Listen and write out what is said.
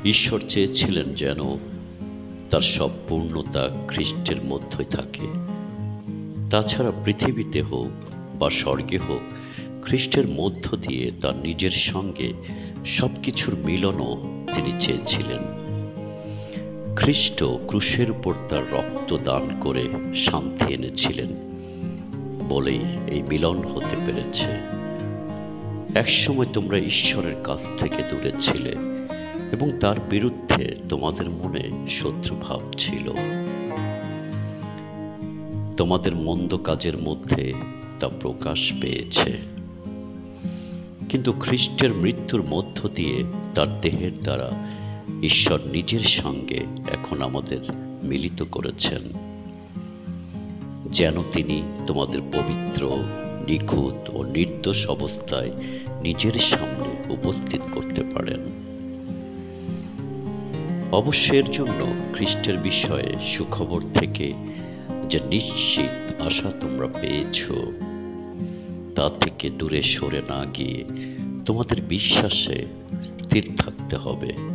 ঈশ্বর চেয়েছিলেন যেন তার সব পূর্ণতা খ্রিস্টের মধ্যে থাকে। তাছাড়া পৃথিবীতে হোক বা স্বর্গে হোক, খ্রিস্টের মধ্য দিয়ে তার নিজের সঙ্গে সব কিছুর মিলনও তিনি চেয়েছিলেন। খ্রিস্ট ক্রুশের উপর তার রক্ত দান করে শান্তি এনেছিলেন বলেই এই মিলন হতে পেরেছে। একসময় তোমরা ঈশ্বরের কাছ থেকে দূরে ছিলে এবং তার বিরুদ্ধে তোমাদের মনে শত্রুভাব ছিল। তোমাদের মন্দ কাজের মধ্যে তা প্রকাশ পেয়েছে। কিন্তু খ্রিস্টের মৃত্যুর মধ্য দিয়ে তার দেহের দ্বারা ঈশ্বর নিজের সঙ্গে এখন আমাদের মিলিত করেছেন, যেন তিনি তোমাদের পবিত্র, নিখুঁত ও নির্দোষ অবস্থায় নিজের সামনে উপস্থিত করতে পারেন। অবশ্যের জন্য খ্রিস্টের বিষয়ে সুখবর থেকে যে নিশ্চিত আশা তোমরা পেয়েছ, তা থেকে দূরে সরে না গিয়ে তোমাদের বিশ্বাসে স্থির থাকতে হবে।